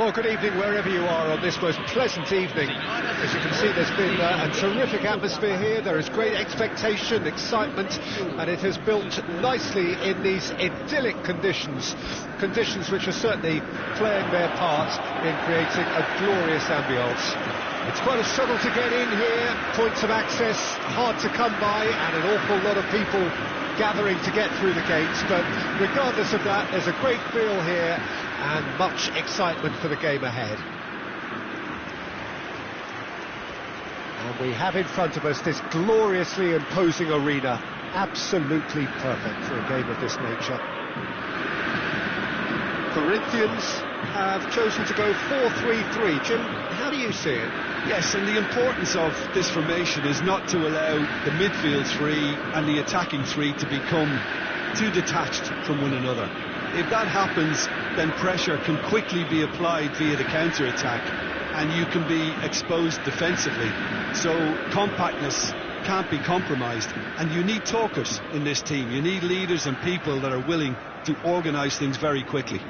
Well, good evening wherever you are on this most pleasant evening. As you can see, there's been a terrific atmosphere here. There is great expectation, excitement, and it has built nicely in these idyllic conditions. Conditions which are certainly playing their part in creating a glorious ambience. It's quite a struggle to get in here, points of access hard to come by, and an awful lot of people gathering to get through the gates, but regardless of that, there's a great feel here and much excitement for the game ahead. And we have in front of us this gloriously imposing arena, absolutely perfect for a game of this nature. Corinthians have chosen to go 4-3-3. Jim, how do you see it? Yes, and the importance of this formation is not to allow the midfield three and the attacking three to become too detached from one another. If that happens, then pressure can quickly be applied via the counter-attack, and you can be exposed defensively. So compactness can't be compromised, and you need talkers in this team. You need leaders and people that are willing to organise things very quickly.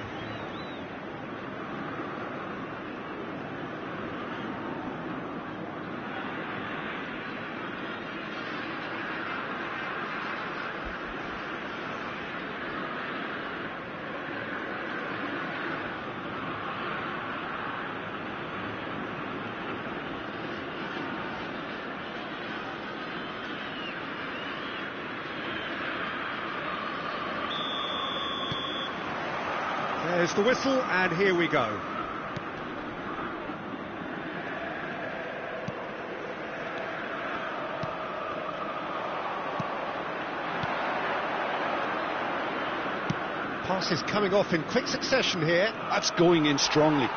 There's the whistle, and here we go. Pass is coming off in quick succession here. That's going in strongly.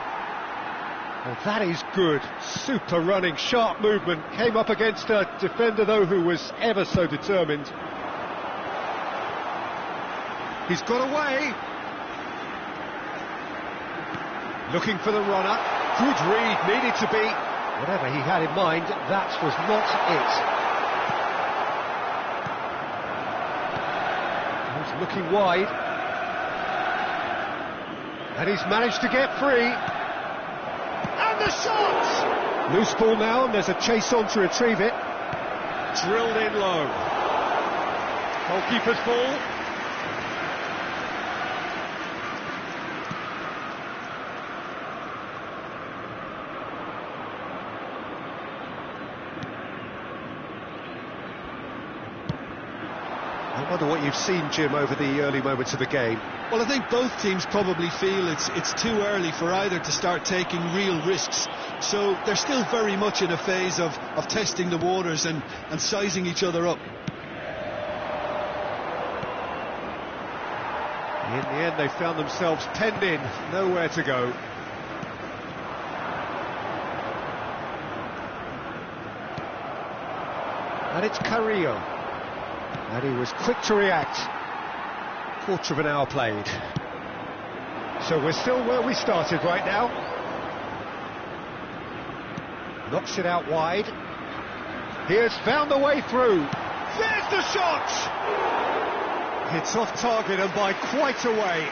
Well, that is good. Super running, sharp movement. Came up against a defender, though, who was ever so determined. He's got away. Looking for the runner. Good read, needed to be. Whatever he had in mind, that was not it. He's looking wide. And he's managed to get free. And the shot! Loose ball now, and there's a chase on to retrieve it. Drilled in low. Goalkeeper's ball. I wonder what you've seen, Jim, over the early moments of the game. Well, I think both teams probably feel it's too early for either to start taking real risks. So they're still very much in a phase of testing the waters and sizing each other up. In the end, they found themselves penned in, nowhere to go. And it's Carrillo. And he was quick to react. Quarter of an hour played. So we're still where we started right now. Knocks it out wide. He has found the way through. There's the shot! It's off target and by quite a way.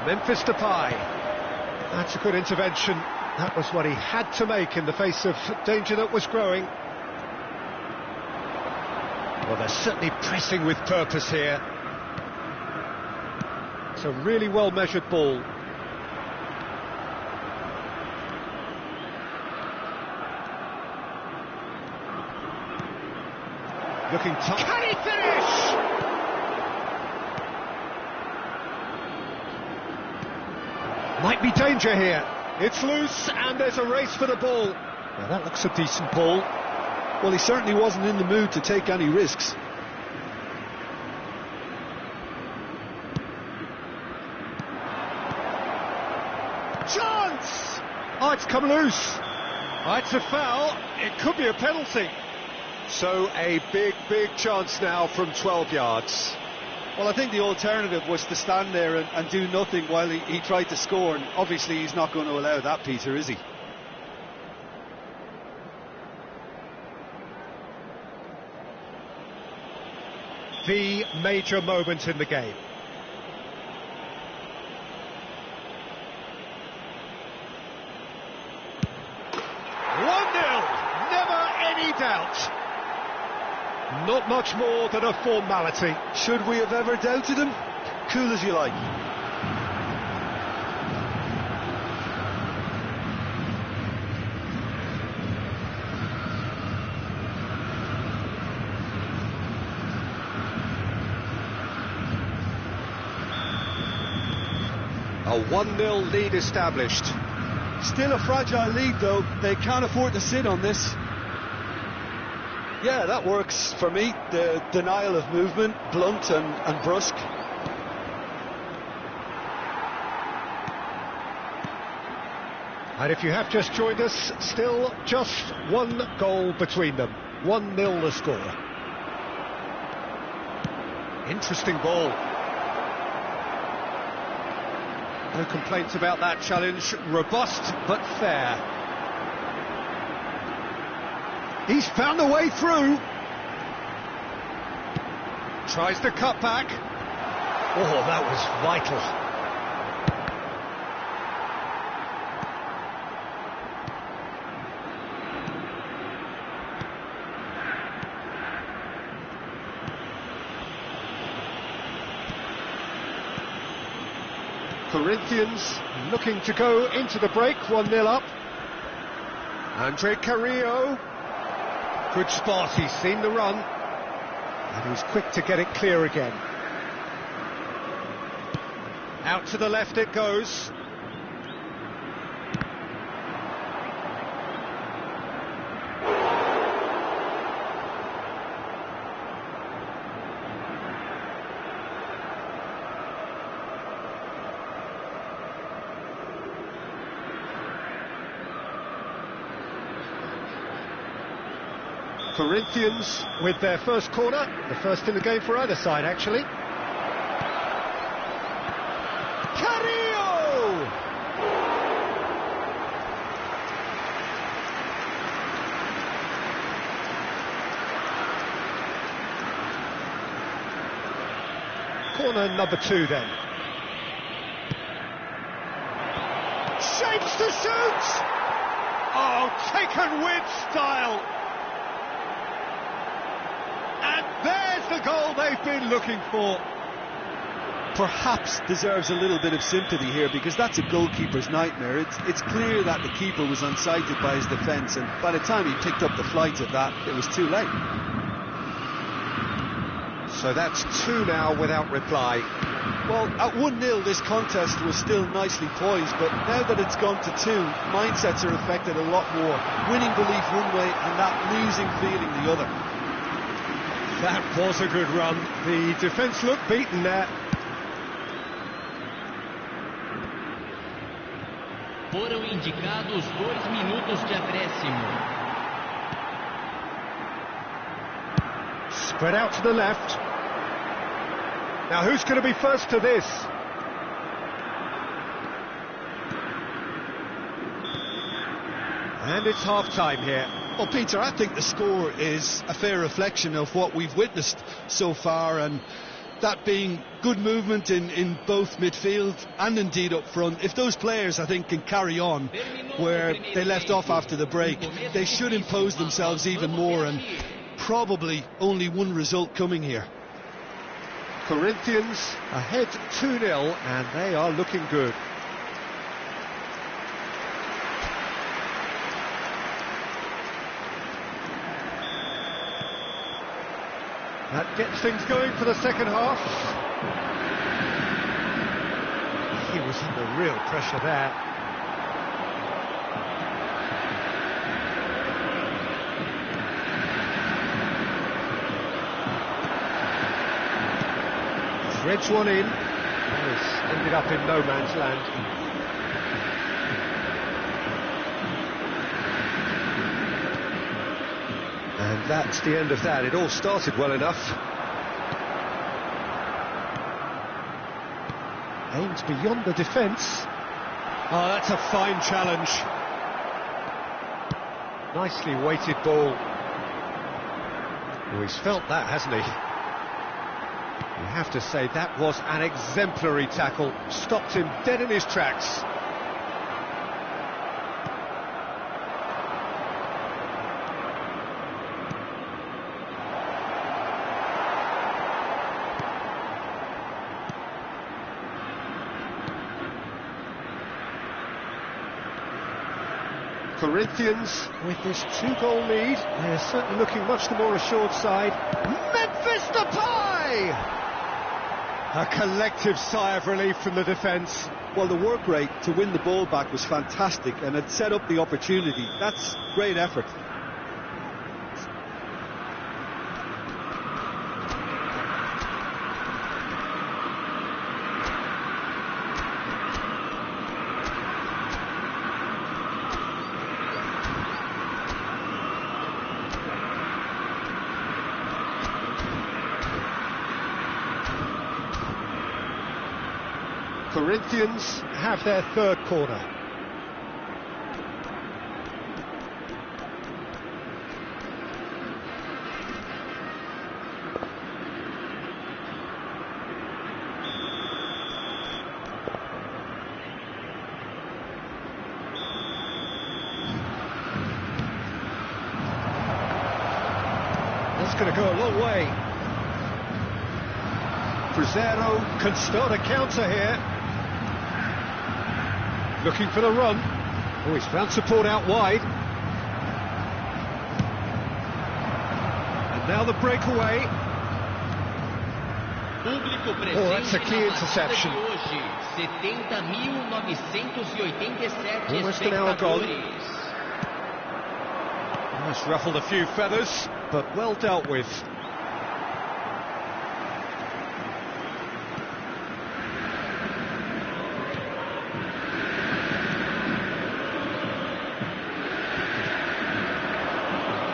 Memphis Depay. That's a good intervention. That was what he had to make in the face of danger that was growing. Well, they're certainly pressing with purpose here. It's a really well-measured ball. Looking tough. Can he finish? Might be danger here. It's loose, and there's a race for the ball. Now that looks a decent ball. Well, he certainly wasn't in the mood to take any risks. Chance! Oh, it's come loose. It's a foul. It could be a penalty. So a big chance now from 12 yards. Well, I think the alternative was to stand there and do nothing while he tried to score, and obviously he's not going to allow that, Peter, is he? The major moment in the game. Doubt. Not much more than a formality. Should we have ever doubted him? Cool as you like. A 1-0 lead established. Still a fragile lead, though. They can't afford to sit on this. Yeah, that works for me. The denial of movement, blunt and brusque. And if you have just joined us, still just one goal between them. 1-0 the score. Interesting ball. No complaints about that challenge. Robust but fair. He's found a way through. Tries to cut back. Oh, that was vital. Corinthians looking to go into the break, 1-0 up. Andre Carrillo. Good spot, he's seen the run. And he was quick to get it clear again. Out to the left it goes. Corinthians with their first corner, the first in the game for either side actually. Carrillo! Corner number 2 then. Shapes to shoot! Oh, taken with style! There's the goal they've been looking for. Perhaps deserves a little bit of sympathy here, because that's a goalkeeper's nightmare. It's clear that the keeper was unsighted by his defence, and by the time he picked up the flight of that, it was too late. So that's 2 now without reply. Well, at 1-0 this contest was still nicely poised, but now that it's gone to 2, mindsets are affected a lot more. Winning belief one way and that losing feeling the other. That was a good run. The defence looked beaten there. Foram indicados 2 minutos de acréscimo. Spread out to the left. Now who's going to be first to this? And it's half-time here. Well, Peter, I think the score is a fair reflection of what we've witnessed so far, and that being good movement in both midfield and indeed up front. If those players, I think, can carry on where they left off after the break, they should impose themselves even more, and probably only one result coming here. Corinthians ahead 2-0, and they are looking good. That gets things going for the second half. He was under real pressure there. Threads one in. It's ended up in no man's land. That's the end of that. It all started well enough. Aims beyond the defence. Oh, that's a fine challenge. Nicely weighted ball. Oh, he's felt that, hasn't he? You have to say that was an exemplary tackle. Stopped him dead in his tracks. Corinthians, with this 2-goal lead, they're certainly looking much the more assured side. Memphis Depay! A collective sigh of relief from the defence. Well, the work rate to win the ball back was fantastic, and it set up the opportunity. That's great effort. Corinthians have their third corner. That's going to go a long way. Cruzeiro can start a counter here. Looking for the run. Oh, he's found support out wide. And now the breakaway. Oh, that's a key interception. Almost an hour gone. Almost ruffled a few feathers, but well dealt with.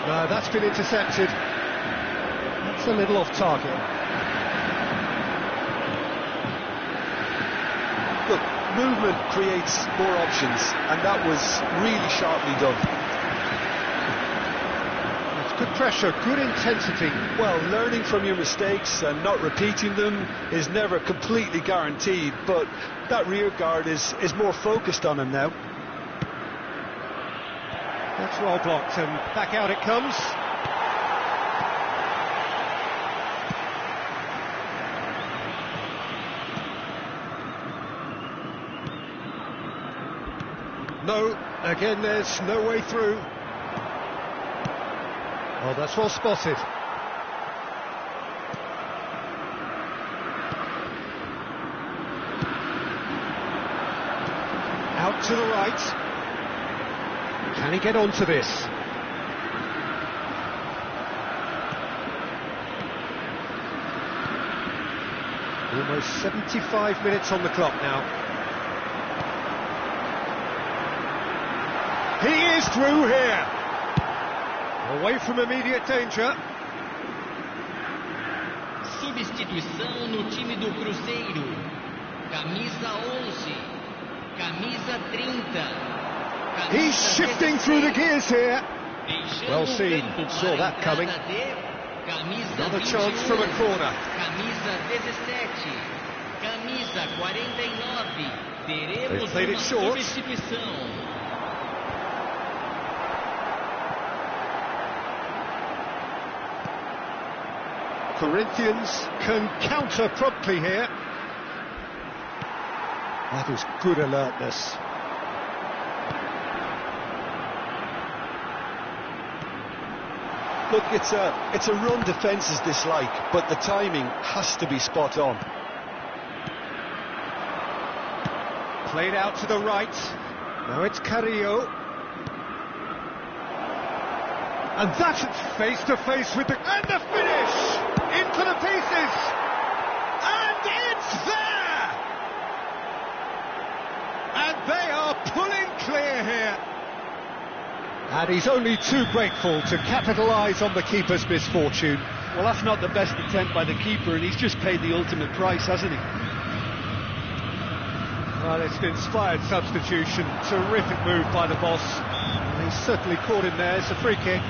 No, that's been intercepted. That's a little off target. Look, movement creates more options, and that was really sharply done. That's good pressure, good intensity. Well, learning from your mistakes and not repeating them is never completely guaranteed, but that rear guard is more focused on him now. That's well blocked, and back out it comes. No, again there's no way through. Oh, that's well spotted. Out to the right. Can he get onto this? Almost 75 minutes on the clock now. He is through here. Away from immediate danger. Substituição no time do Cruzeiro. Camisa 11. Camisa 30. He's shifting through the gears here. Well seen, saw that coming. Another chance from a corner. They've played it short. Corinthians can counter promptly here. That is good alertness. Look, it's a run defence's dislike, but the timing has to be spot on. Played out to the right. Now it's Carrillo. And that's face to face with the... And the finish! Into the pieces! And it's there! And they are pulling clear here. And he's only too grateful to capitalise on the keeper's misfortune. Well, that's not the best attempt by the keeper, and he's just paid the ultimate price, hasn't he? Well, it's an inspired substitution. Terrific move by the boss. And he's certainly caught him there. It's a free kick.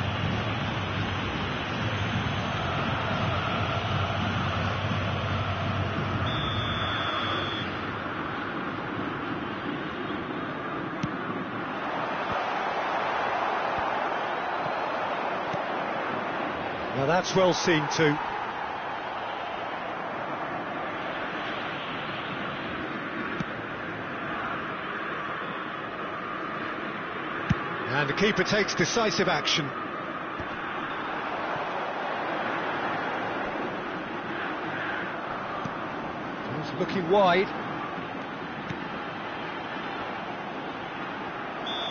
Now that's well seen too. And the keeper takes decisive action. He's looking wide.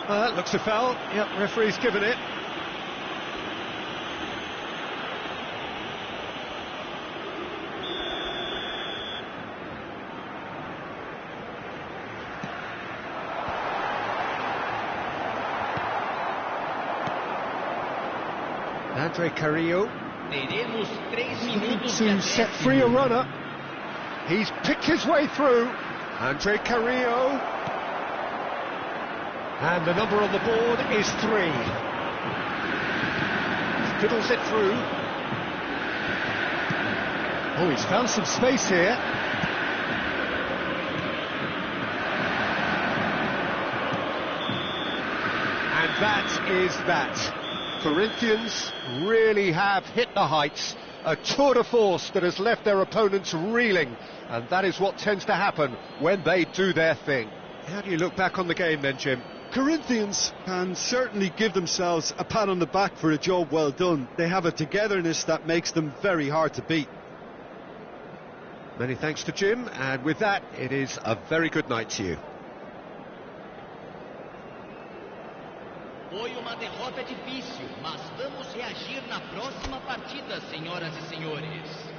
That looks a foul. Yep, referee's given it. Andre Carrillo Teremos 3 minutos to set free a runner. He's picked his way through. Andre Carrillo. And the number on the board is 3. Fiddles it through. Oh, he's found some space here. And that is that. Corinthians really have hit the heights, a tour de force that has left their opponents reeling, and that is what tends to happen when they do their thing. How do you look back on the game then, Jim? Corinthians can certainly give themselves a pat on the back for a job well done. They have a togetherness that makes them very hard to beat. Many thanks to Jim, and with that, it is a very good night to you. Foi uma derrota difícil, mas vamos reagir na próxima partida, senhoras e senhores.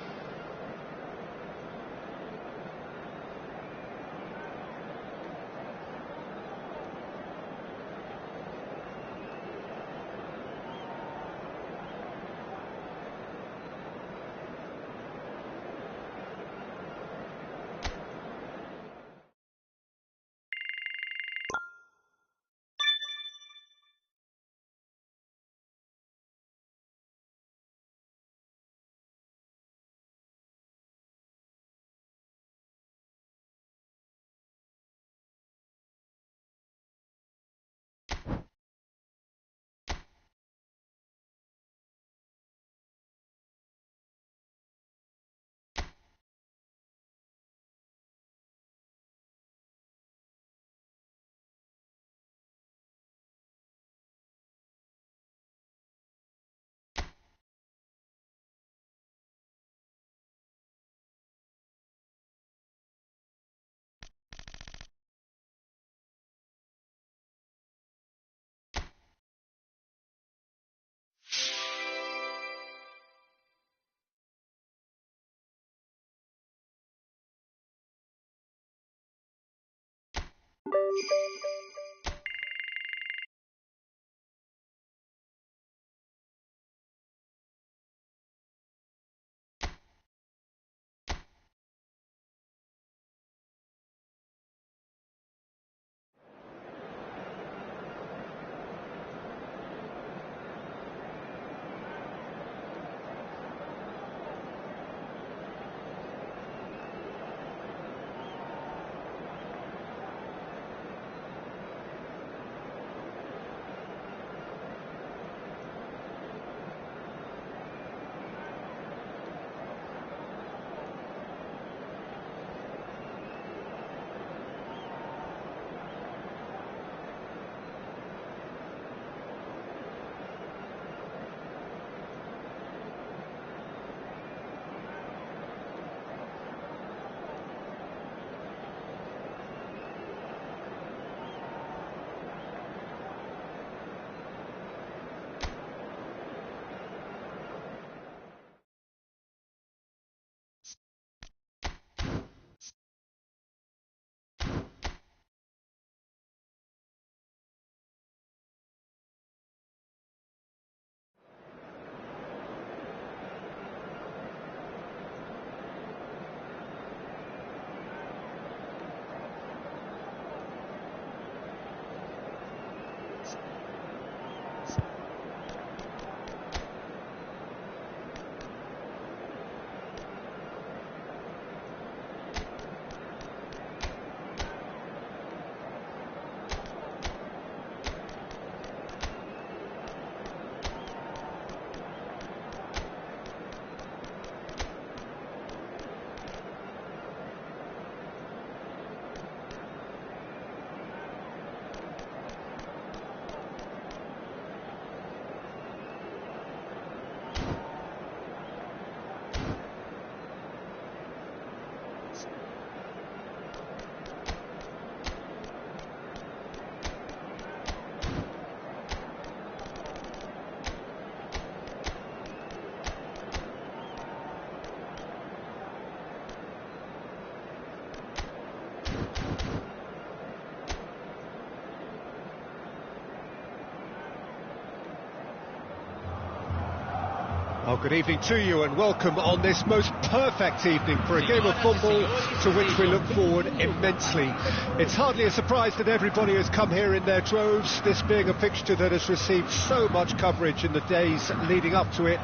Well, good evening to you and welcome on this most perfect evening for a game of football to which we look forward immensely. It's hardly a surprise that everybody has come here in their droves, this being a fixture that has received so much coverage in the days leading up to it.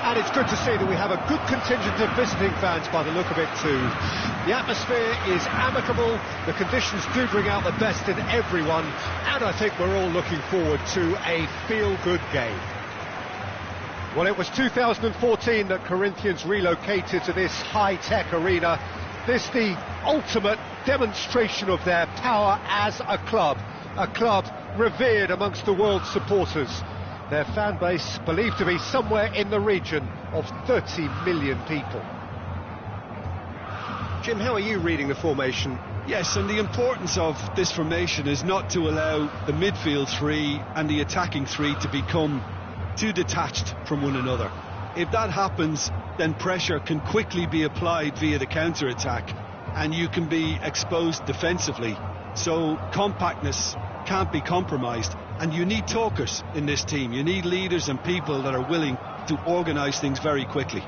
And it's good to see that we have a good contingent of visiting fans by the look of it too. The atmosphere is amicable, the conditions do bring out the best in everyone, and I think we're all looking forward to a feel-good game. Well, it was 2014 that Corinthians relocated to this high-tech arena. This the ultimate demonstration of their power as a club revered amongst the world's supporters. Their fan base believed to be somewhere in the region of 30 million people. Jim, how are you reading the formation? Yes, and the importance of this formation is not to allow the midfield three and the attacking three to become too detached from one another. If that happens, then pressure can quickly be applied via the counter-attack and you can be exposed defensively. So compactness can't be compromised, and you need talkers in this team. You need leaders and people that are willing to organise things very quickly.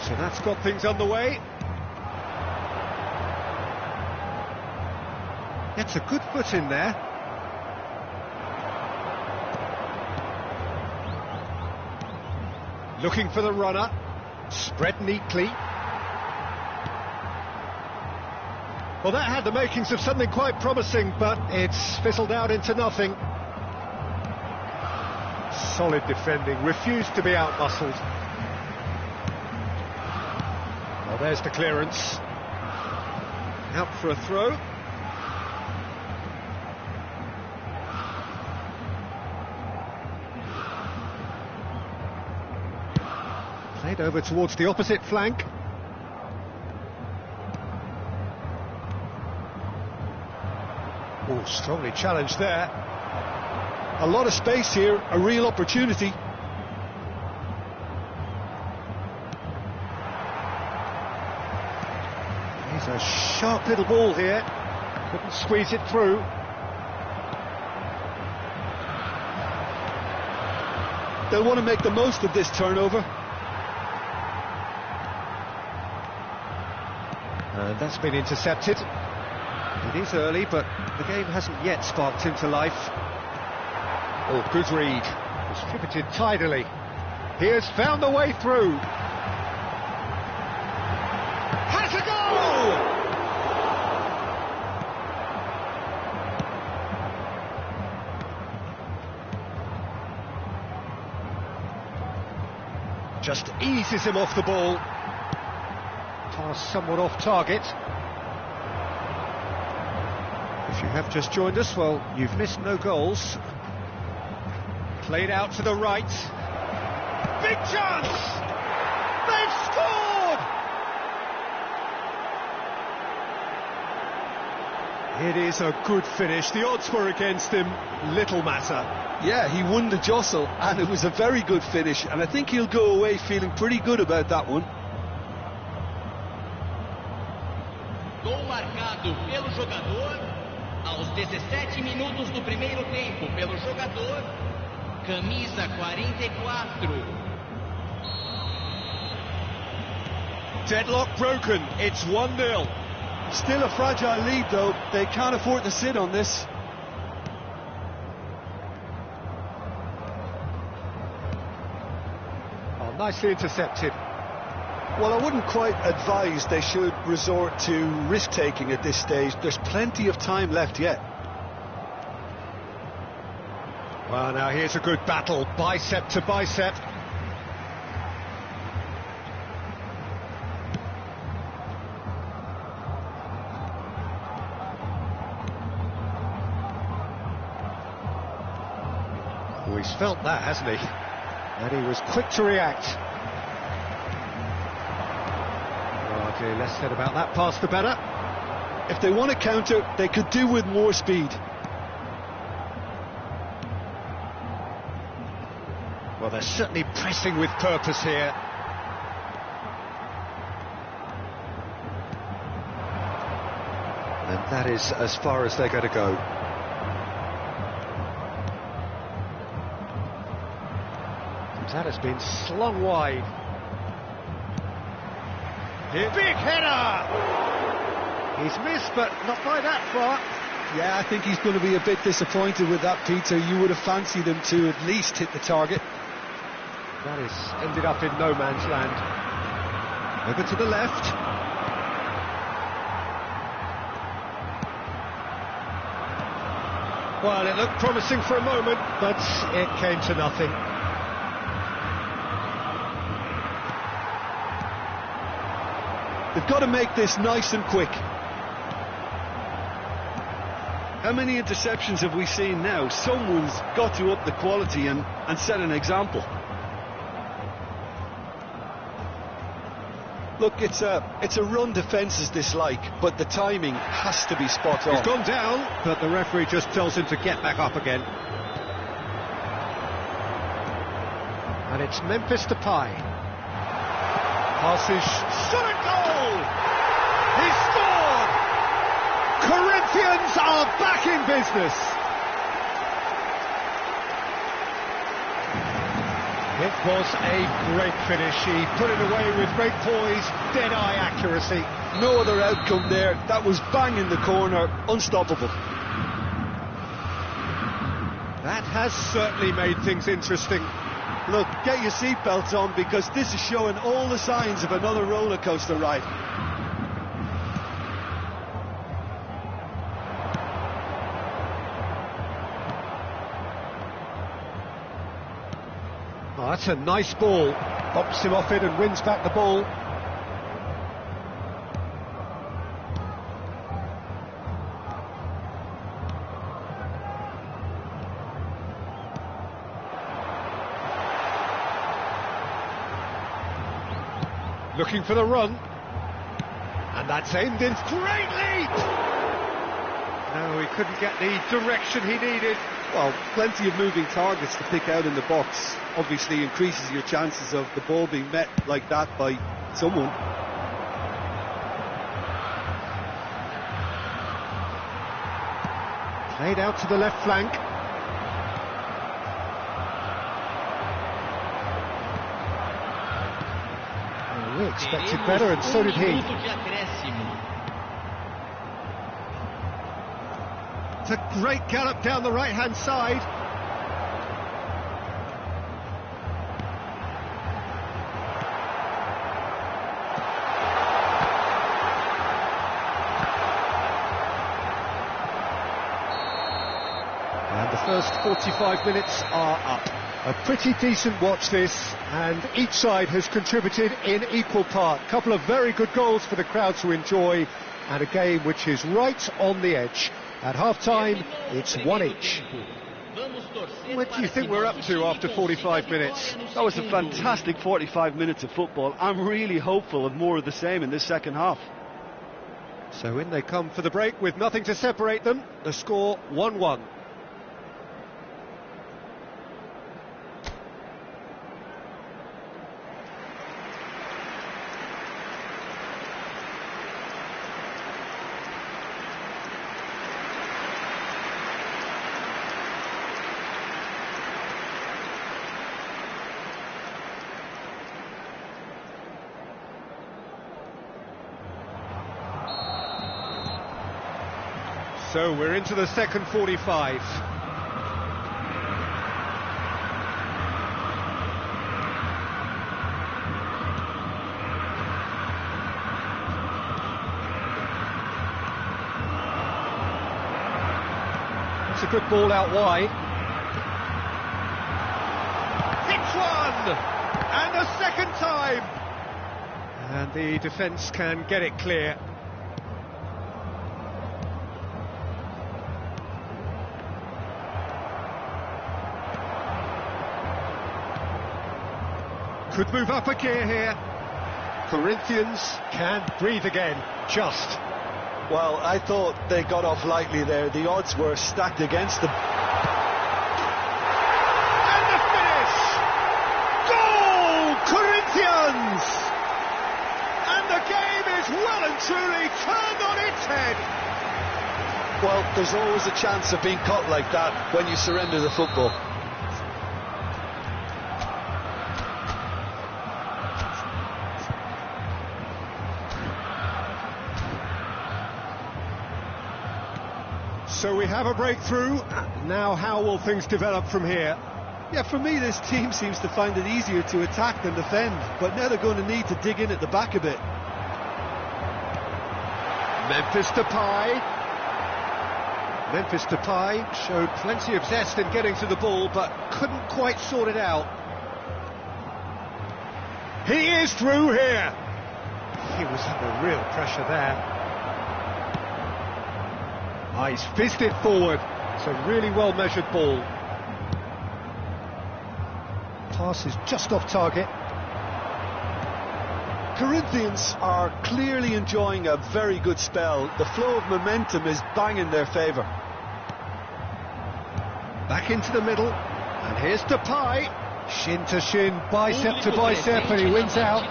So that's got things underway. Gets a good foot in there. Looking for the runner. Spread neatly. Well, that had the makings of something quite promising, but it's fizzled out into nothing. Solid defending, refused to be out-muscled. Well, there's the clearance. Out for a throw. Played over towards the opposite flank. Oh, strongly challenged there. A lot of space here, a real opportunity. He's a sharp little ball here. Couldn't squeeze it through. They'll want to make the most of this turnover. And that's been intercepted. It is early, but the game hasn't yet sparked into life. Oh, good read. Distributed tidily. He has found the way through. Has a goal! Just eases him off the ball. Pass somewhat off target. If you have just joined us, well, you've missed no goals. Played out to the right. Big chance! They've scored! It is a good finish. The odds were against him. Little matter. Yeah, he won the jostle, and it was a very good finish, and I think he'll go away feeling pretty good about that one. Gol marcado pelo jogador aos 17 minutos do primeiro tempo pelo jogador camisa 44. Deadlock broken. It's 1-0. Still a fragile lead, though. They can't afford to sit on this. Oh, nicely intercepted. Well, I wouldn't quite advise they should resort to risk-taking at this stage. There's plenty of time left yet. Well, now here's a good battle, bicep to bicep. Oh, he He's felt that, hasn't he? And he was quick to react. Hardly less said about that pass, the better. If they want to counter, they could do with more speed. Well, they're certainly pressing with purpose here. And that is as far as they're going to go. That has been slung wide. Here. Big header! He's missed, but not by that far. Yeah, I think he's going to be a bit disappointed with that, Peter. You would have fancied him to at least hit the target. That is ended up in no man's land. Over to the left. Well, it looked promising for a moment, but it came to nothing. They've got to make this nice and quick. How many interceptions have we seen now? Someone's got to up the quality and set an example. Look, it's a run defence's dislike, but the timing has to be spot on. He's gone down, but the referee just tells him to get back up again. And it's Memphis Depay. Passes, shot a goal! He scored! Corinthians are back in business. It was a great finish. He put it away with great poise, dead-eye accuracy. No other outcome there. That was bang in the corner, unstoppable. That has certainly made things interesting. Look, get your seatbelts on, because this is showing all the signs of another roller coaster ride. Oh, that's a nice ball. Bops him off it and wins back the ball. Looking for the run. And that's aimed in. Great lead! No, he couldn't get the direction he needed. Well, plenty of moving targets to pick out in the box. Obviously increases your chances of the ball being met like that by someone. Played out to the left flank. Oh, we expected better, and so did he. It's a great gallop down the right-hand side. And the first 45 minutes are up. A pretty decent watch this, and each side has contributed in equal part. A couple of very good goals for the crowd to enjoy, and a game which is right on the edge. At half-time, it's one each. What do you think we're up to after 45 minutes? That was a fantastic 45 minutes of football. I'm really hopeful of more of the same in this second half. So in they come for the break with nothing to separate them. The score 1-1. So we're into the second 45. It's a good ball out wide. It's one! And a second time! And the defence can get it clear. Could move up a gear here. Corinthians can breathe again, just. Well, I thought they got off lightly there. The odds were stacked against them. And the finish! Goal, Corinthians! And the game is well and truly turned on its head. Well, there's always a chance of being caught like that when you surrender the football. So we have a breakthrough. Now how will things develop from here? Yeah, for me, this team seems to find it easier to attack than defend, but now they're going to need to dig in at the back a bit. Memphis Depay showed plenty of zest in getting to the ball, but couldn't quite sort it out. He is through here. He was under real pressure there. He's fizzed it forward. It's a really well-measured ball. Pass is just off target. Corinthians are clearly enjoying a very good spell. The flow of momentum is bang in their favour. Back into the middle, and here's Depay. Shin to shin, bicep to bicep, and he wins out.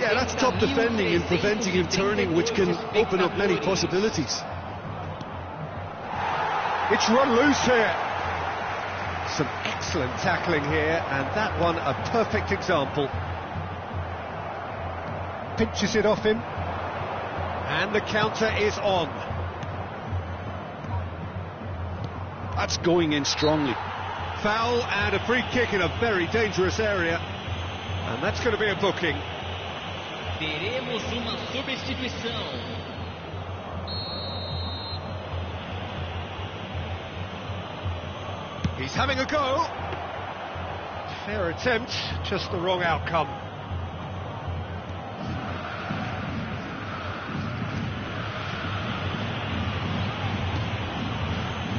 Yeah, that's top defending and preventing him turning, which can open up many possibilities. It's run loose here. Some excellent tackling here, and that one a perfect example. Pinches it off him, and the counter is on. That's going in strongly. Foul and a free kick in a very dangerous area, and that's going to be a booking. Teremos uma substituição. He's having a go. Fair attempt, just the wrong outcome.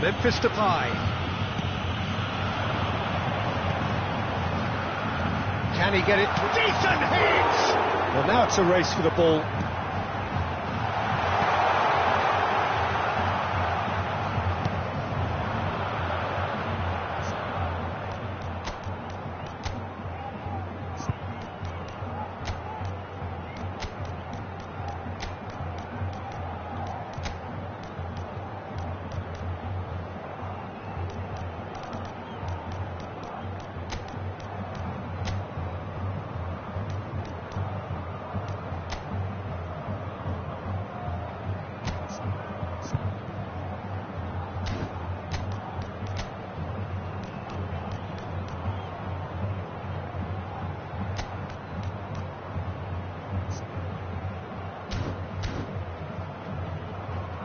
Memphis Depay. Can he get it? Decent hit! Well, now it's a race for the ball.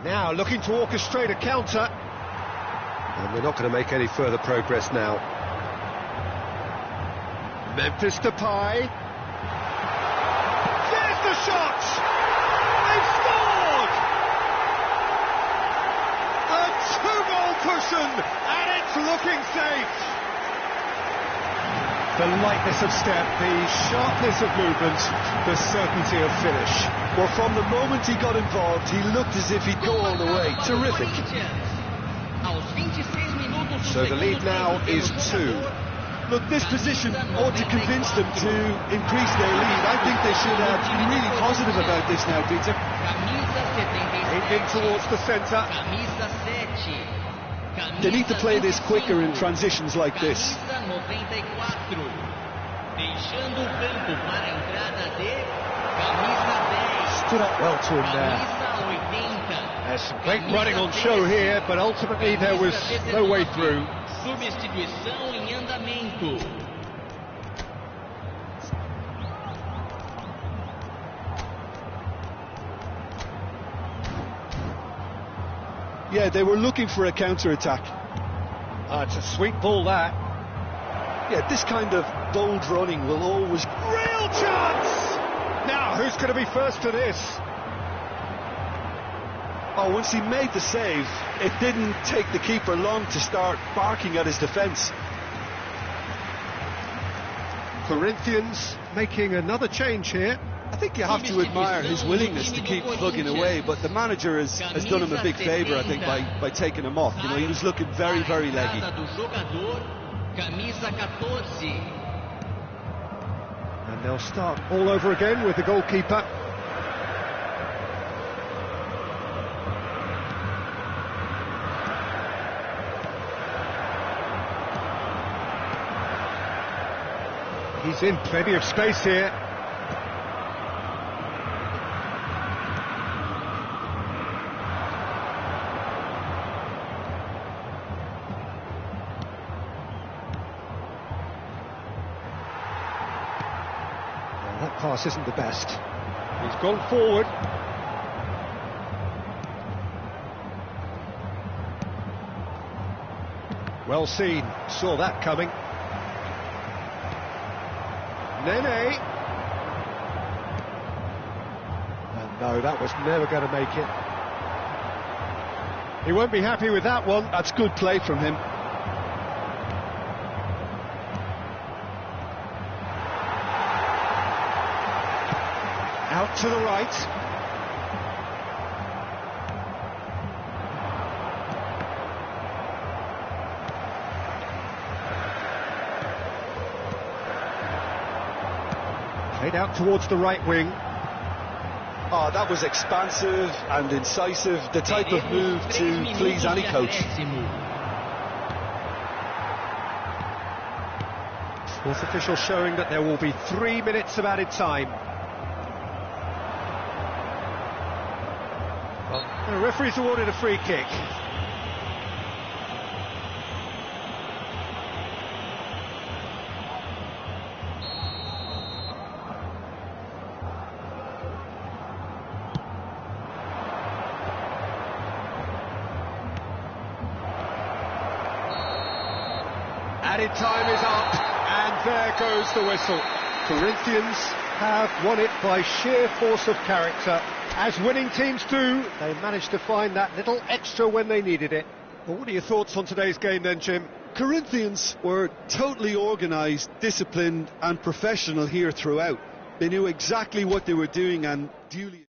Now looking to orchestrate a counter, and they're not going to make any further progress now. Memphis Depay. There's the shot! They've scored! A two-goal cushion, and it's looking safe. The lightness of step, the sharpness of movement, the certainty of finish. Well, from the moment he got involved, he looked as if he'd go all the way. Terrific. So the lead now is 2. Look, this position ought to convince them to increase their lead. I think they should be really positive about this now, Peter. Aimed in towards the centre. They need to play this quicker in transitions like this. Stood up well to him there. There's some great running on show here, but ultimately there was no way through. Substituição em andamento. Yeah, they were looking for a counter-attack. It's a sweet ball, that. Yeah, this kind of bold running will always... Real chance! Now, who's going to be first to this? Oh, once he made the save, it didn't take the keeper long to start barking at his defence. Corinthians making another change here. I think you have to admire his willingness to keep plugging away, but the manager has done him a big favour, I think, by taking him off. You know, he was looking very, very leggy. And they'll start all over again with the goalkeeper. He's in plenty of space here. That pass isn't the best. He's gone forward. Well seen, saw that coming. Nene. And no, that was never going to make it. He won't be happy with that one. That's good play from him. Out to the right. Played out towards the right wing. Oh, that was expansive and incisive, the type of move to please any coach. Fourth official showing that there will be 3 minutes of added time. Well, the referee's awarded a free kick. Added time is up, and there goes the whistle. Corinthians have won it by sheer force of character. As winning teams do, they managed to find that little extra when they needed it. Well, what are your thoughts on today's game then, Jim? Corinthians were totally organised, disciplined and professional here throughout. They knew exactly what they were doing and duly...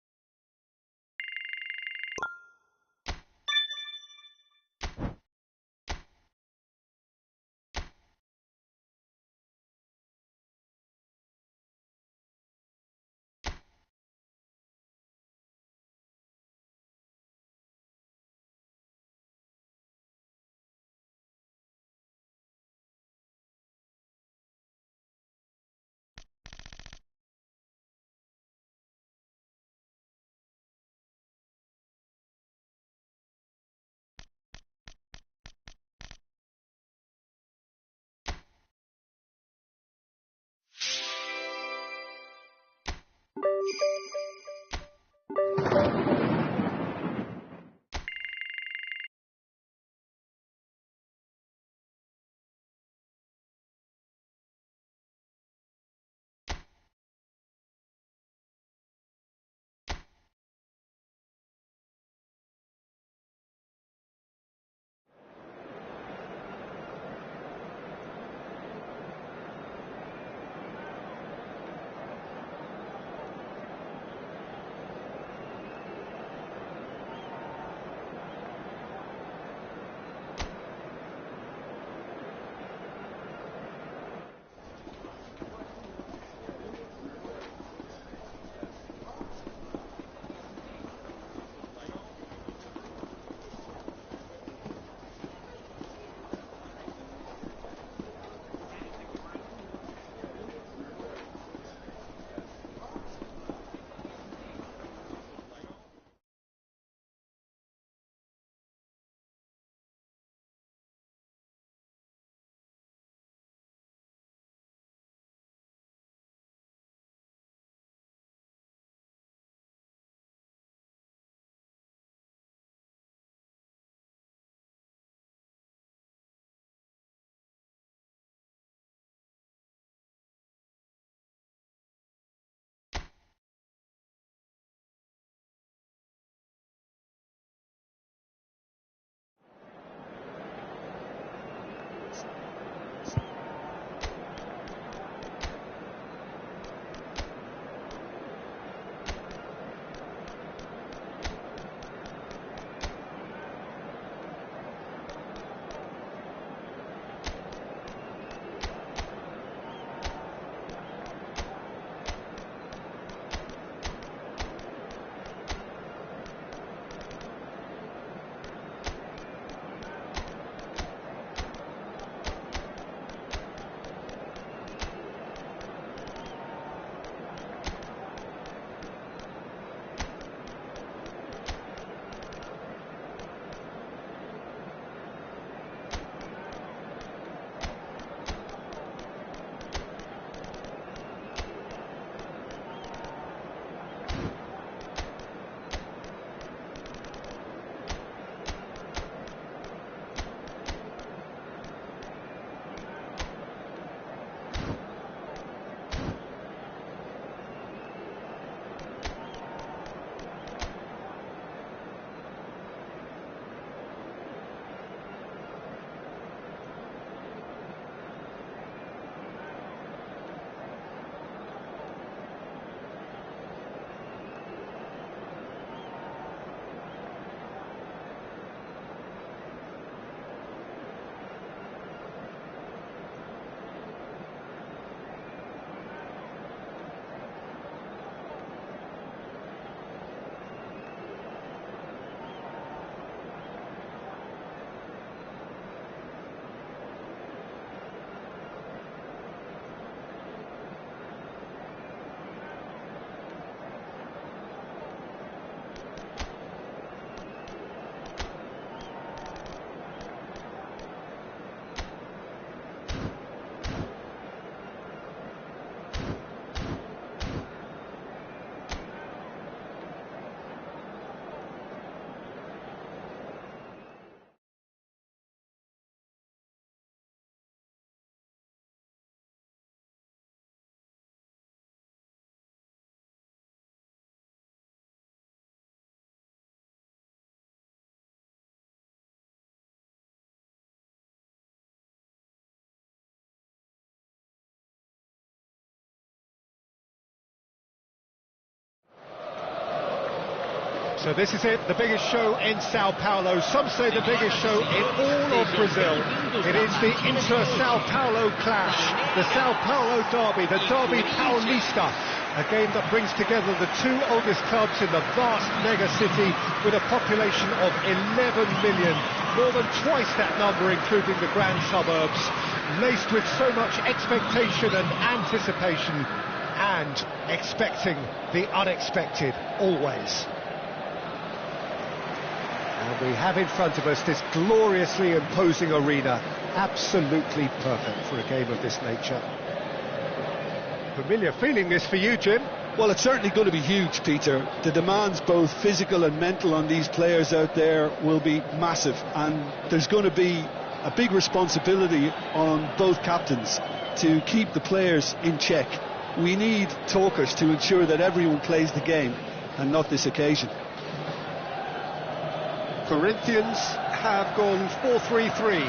So this is it, the biggest show in Sao Paulo. Some say the biggest show in all of Brazil. It is the Inter-Sao Paulo clash, the Sao Paulo derby, the Derby Paulista. A game that brings together the two oldest clubs in the vast mega city with a population of 11 million, more than twice that number including the grand suburbs, laced with so much expectation and anticipation, and expecting the unexpected always. And we have in front of us this gloriously imposing arena, absolutely perfect for a game of this nature. Familiar feeling this for you, Jim? Well, it's certainly going to be huge, Peter. The demands, both physical and mental, on these players out there will be massive, and there's going to be a big responsibility on both captains to keep the players in check. We need talkers to ensure that everyone plays the game, and not this occasion. Corinthians have gone 4-3-3.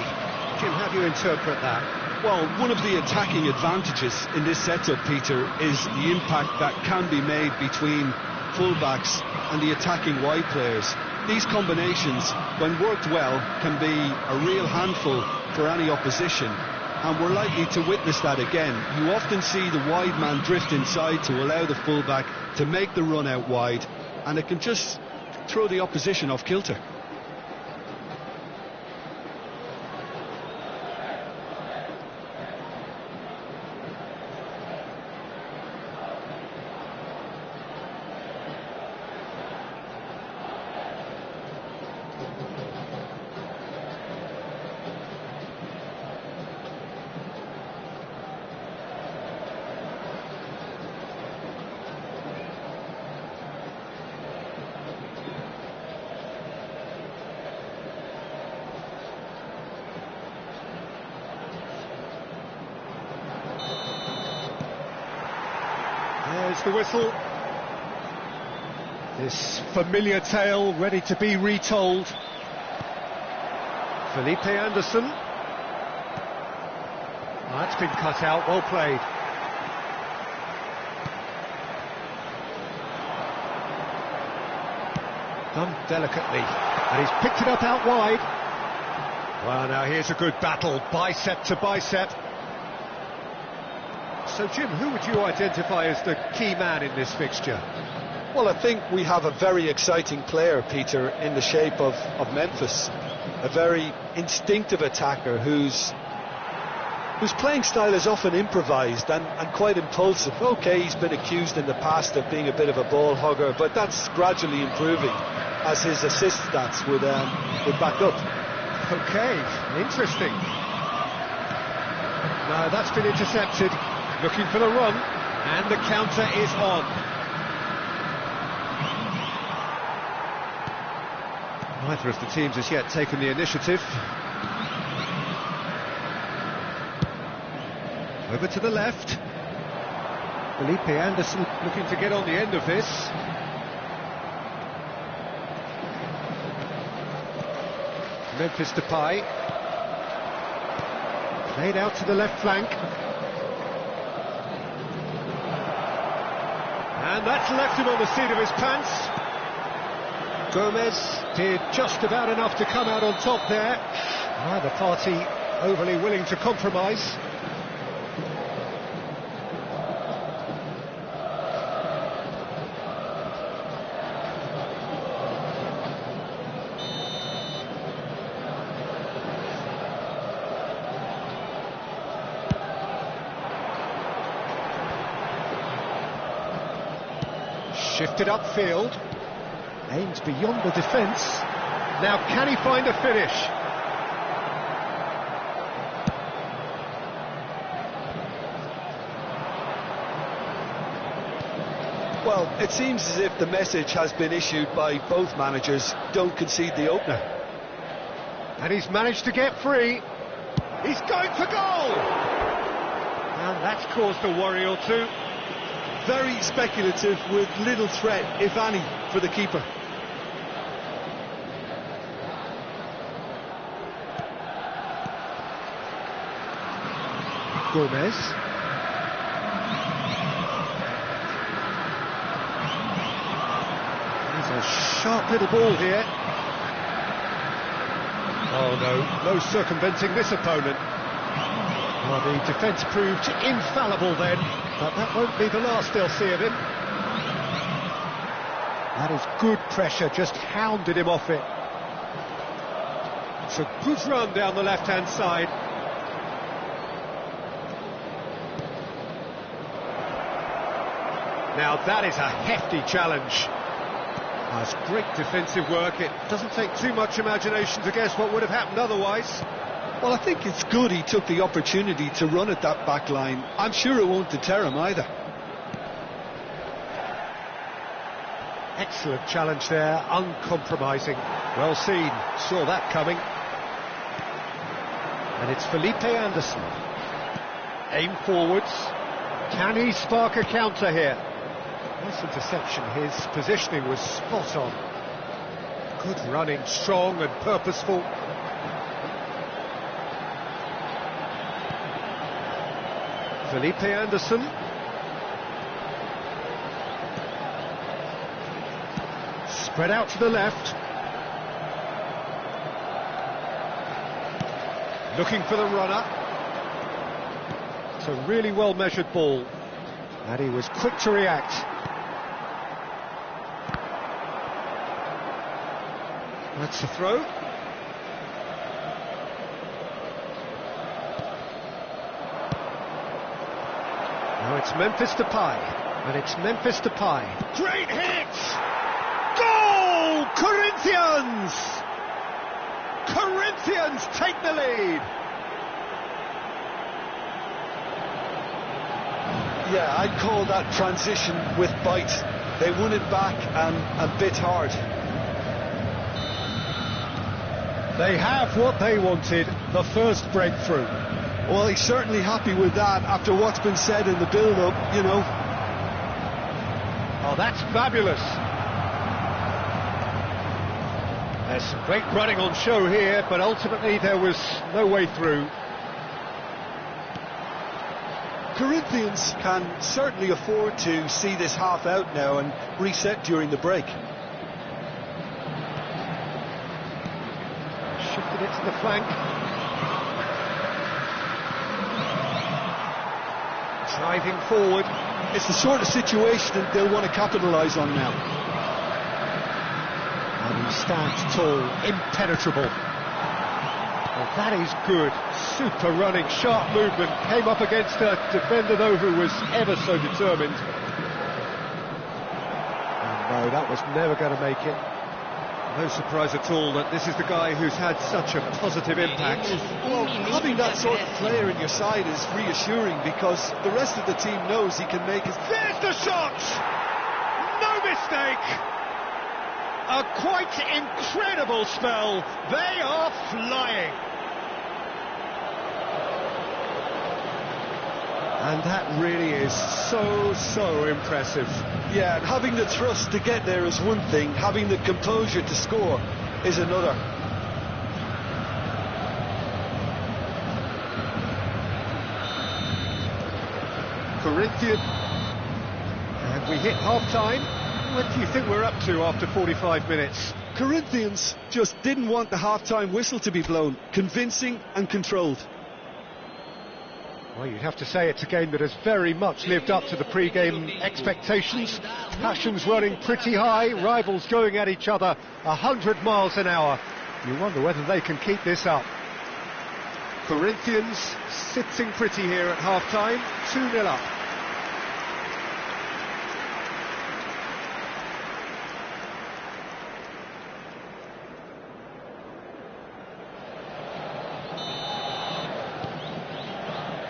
Jim, how do you interpret that? Well, one of the attacking advantages in this setup, Peter, is the impact that can be made between fullbacks and the attacking wide players. These combinations, when worked well, can be a real handful for any opposition, and we're likely to witness that again. You often see the wide man drift inside to allow the fullback to make the run out wide, and it can just throw the opposition off kilter. There's the whistle. This familiar tale ready to be retold. Felipe Anderson. That's been cut out, well played. Done delicately, and he's picked it up out wide. Well, now here's a good battle, bicep to bicep. So, Jim, who would you identify as the key man in this fixture? Well, I think we have a very exciting player, Peter, in the shape of Memphis. A very instinctive attacker whose playing style is often improvised and quite impulsive. OK, he's been accused in the past of being a bit of a ball hugger, but that's gradually improving as his assist stats would back up. OK, interesting. No, that's been intercepted. Looking for the run, and the counter is on. Neither of the teams has yet taken the initiative. Over to the left. Felipe Anderson looking to get on the end of this. Memphis Depay. Played out to the left flank. And that's left him on the seat of his pants. Gomez did just about enough to come out on top there. Neither party overly willing to compromise. Shifted upfield, aims beyond the defence. Now can he find a finish? Well, it seems as if the message has been issued by both managers: don't concede the opener. And he's managed to get free. He's going for goal! And that's caused a worry or two. Very speculative, with little threat, if any, for the keeper. Gomez. He's a sharp little ball here. Oh no, no circumventing this opponent. Well, the defence proved infallible then, but that won't be the last they'll see of him. That is good pressure, just hounded him off it. It's a good run down the left-hand side. Now that is a hefty challenge. That's great defensive work. It doesn't take too much imagination to guess what would have happened otherwise. Well, I think it's good he took the opportunity to run at that back line. I'm sure it won't deter him either. Excellent challenge there, uncompromising. Well seen, saw that coming. And it's Felipe Anderson. Aim forwards. Can he spark a counter here? Nice interception, his positioning was spot on. Good running, strong and purposeful. Felipe Anderson. Spread out to the left. Looking for the runner. It's a really well measured ball. And he was quick to react. That's the throw. Now it's Memphis Depay. And it's Memphis Depay. Great hit! Goal! Corinthians! Corinthians take the lead. Yeah, I'd call that transition with bite. They won it back and bit hard. They have what they wanted, the first breakthrough. Well, he's certainly happy with that after what's been said in the build-up, you know. Oh, that's fabulous. There's some great running on show here, but ultimately there was no way through. Corinthians can certainly afford to see this half out now and reset during the break. Shifted it to the flank. Driving forward. It's the sort of situation that they'll want to capitalise on now. And he stands tall, impenetrable. Well, that is good. Super running, sharp movement. Came up against a defender, though, who was ever so determined. And no, that was never going to make it. No surprise at all that this is the guy who's had such a positive impact. Well, having that sort of player in your side is reassuring because the rest of the team knows he can make his... There's the shot! No mistake! A quite incredible spell. They are flying. And that really is so impressive. Yeah, and having the thrust to get there is one thing, having the composure to score is another. Corinthian. And we hit half-time. What do you think we're up to after 45 minutes? Corinthians just didn't want the half-time whistle to be blown. Convincing and controlled. Well, you'd have to say it's a game that has very much lived up to the pre-game expectations. Passions running pretty high, rivals going at each other 100 miles an hour. You wonder whether they can keep this up. Corinthians sitting pretty here at half-time, 2-0 up.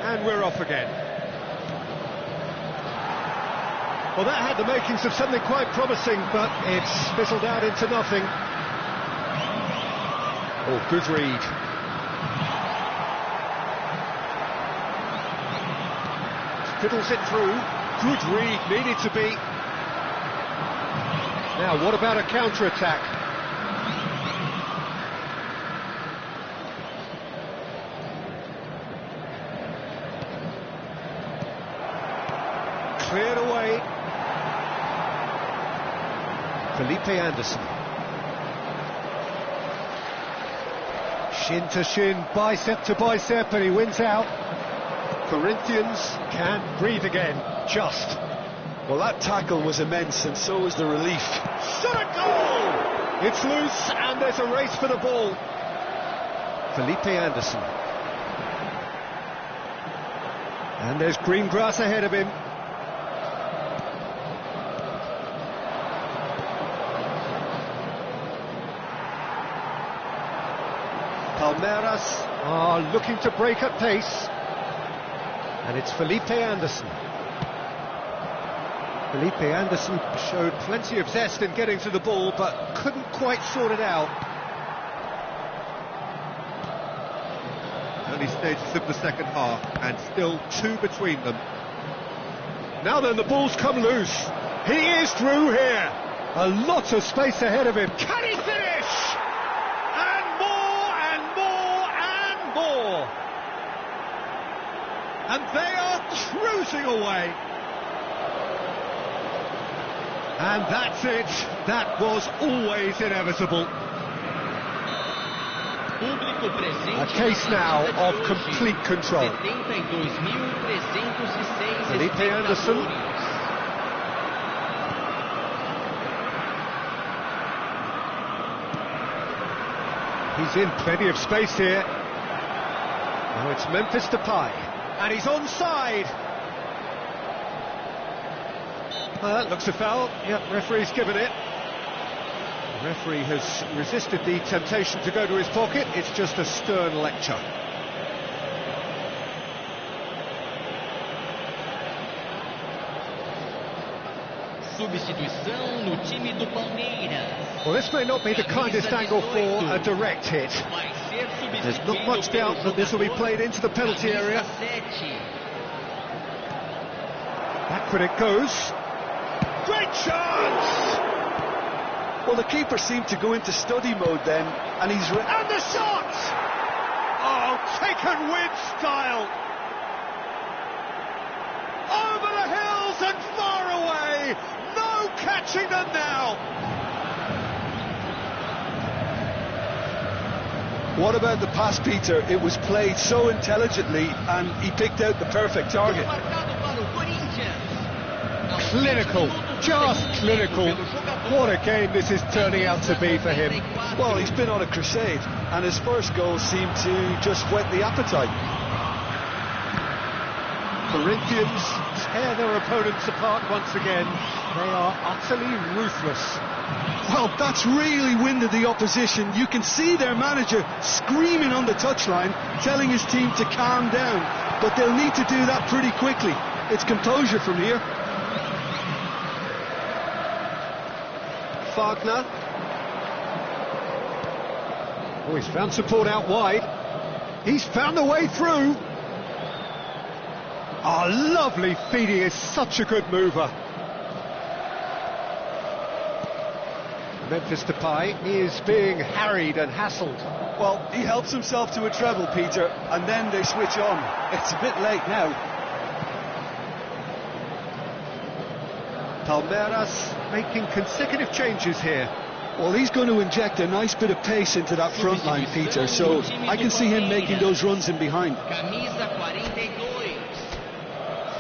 And we're off again. Well, that had the makings of something quite promising, but it's fizzled out into nothing. Oh, good read. Fiddles it through. Good read, needed to be. Now, what about a counter-attack? Cleared away. Felipe Anderson. Shin to shin, bicep to bicep, and he wins out. Corinthians can breathe again, just. Well, that tackle was immense, and so was the relief. Shot a goal! It's loose, and there's a race for the ball. Felipe Anderson. And there's green grass ahead of him. Palmeiras are looking to break at pace. And it's Felipe Anderson. Felipe Anderson showed plenty of zest in getting to the ball, but couldn't quite sort it out. Early stages of the second half, and still 2 between them. Now then, the ball's come loose. He is through here. A lot of space ahead of him. Can he finish? And more, and more, and more. And they are cruising away. And that's it. That was always inevitable. A case now of complete control. Felipe Anderson. He's in plenty of space here. Now it's Memphis Depay. And he's onside. Well, that looks a foul. Yep, referee's given it. The referee has resisted the temptation to go to his pocket. It's just a stern lecture. Substituição no time do Palmeiras. Well, this may not be the kindest angle for a direct hit. There's not much doubt that this will be played into the penalty area. Backward it goes. Great chance! Well, the keeper seemed to go into study mode then, and he's... And the shot! Oh, taken with style! Over the hills and far away! No catching them now! What about the pass, Peter? It was played so intelligently, and he picked out the perfect target. Clinical, just clinical. What a game this is turning out to be for him. Well, he's been on a crusade, and his first goal seemed to just whet the appetite. Corinthians tear their opponents apart once again. They are utterly ruthless. Well, that's really winded the opposition. You can see their manager screaming on the touchline, telling his team to calm down. But they'll need to do that pretty quickly. It's composure from here. Wagner. Oh, he's found support out wide. He's found the way through. Oh, lovely feed. He is such a good mover. Memphis Depay is being harried and hassled. Well, he helps himself to a treble, Peter, and then they switch on. It's a bit late now. Palmeiras making consecutive changes here. Well, he's going to inject a nice bit of pace into that front line, Peter, so I can see him making those runs in behind. Camisa 42.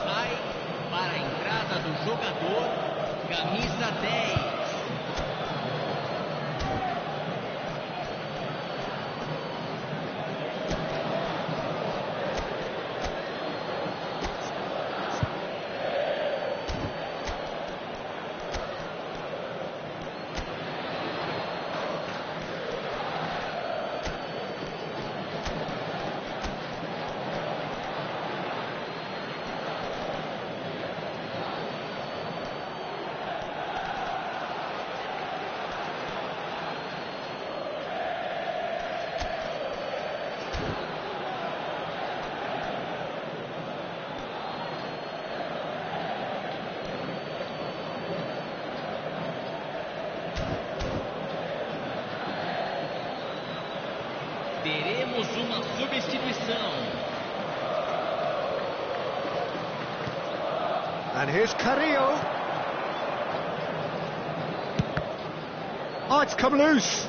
Sai para a entrada do jogador. Camisa 10. Teremos uma substituição. And here's Carrillo. Oh, it's come loose.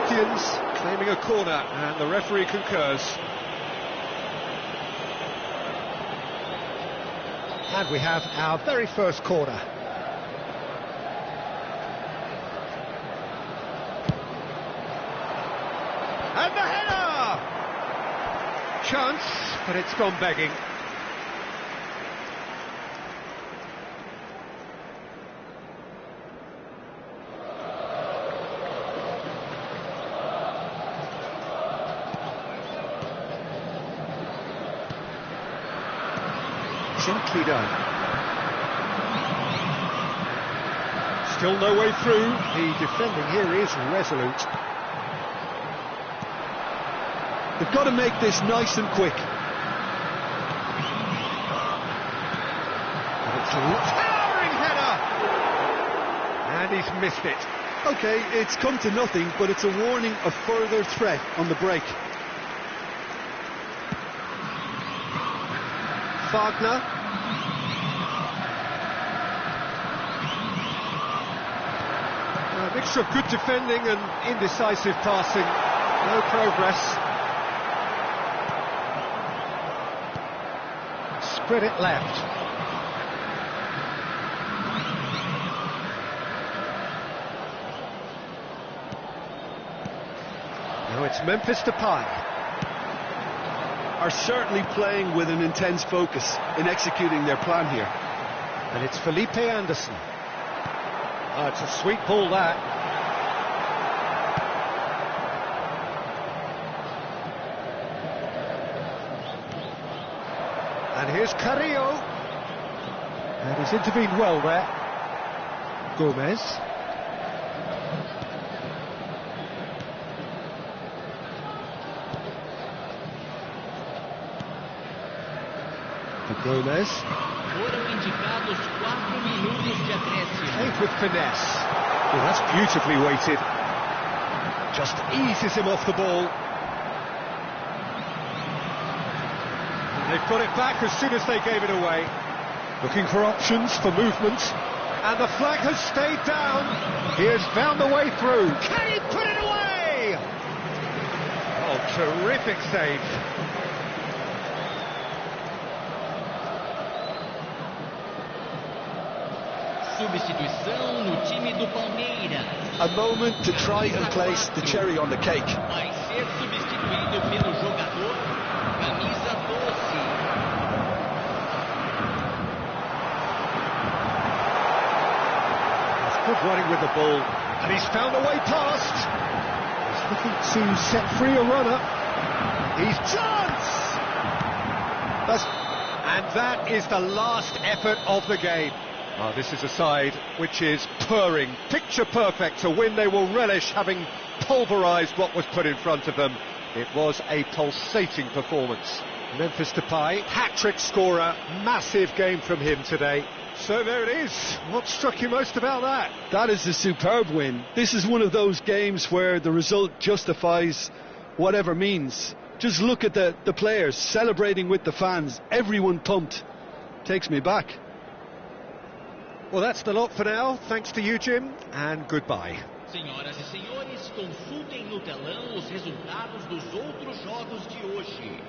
champions claiming a corner, and the referee concurs. And we have our very first corner. And the header! Chance, but it's gone begging. Gently done. Still no way through. The defending here is resolute. They've got to make this nice and quick. It's a towering header! And he's missed it. Okay, it's come to nothing, but it's a warning of further threat on the break. Wagner. A mixture of good defending and indecisive passing. No progress. Spread it left. Now it's Memphis Depay. Are certainly playing with an intense focus in executing their plan here. And it's Felipe Anderson. Oh, it's a sweet ball, that. And here's Carrillo. And he's intervened well there. Gomez. Gomez. Foram indicados 4 minutos de acréscimo. Played with finesse. Oh, that's beautifully weighted. Just eases him off the ball. And they've got it back as soon as they gave it away. Looking for options, for movement. And the flag has stayed down. He has found the way through. Can he put it away? Oh, terrific save. Substituição no time do Palmeiras. A moment to try and place the cherry on the cake. Vai ser substituído pelo jogador camisa 12. He's good running with the ball, and he's found a way past. He's looking to set free a runner. He's chance! And that is the last effort of the game. Oh, this is a side which is purring, picture perfect, to win they will relish, having pulverised what was put in front of them. It was a pulsating performance. Memphis Depay, hat-trick scorer, massive game from him today. So there it is. What struck you most about that? That is a superb win. This is one of those games where the result justifies whatever means. Just look at the players celebrating with the fans, everyone pumped. Takes me back. Well, that's the lot for now. Thanks to you, Jim, and goodbye. Senhoras e senhores, consultem no telão os resultados dos outros jogos de hoje.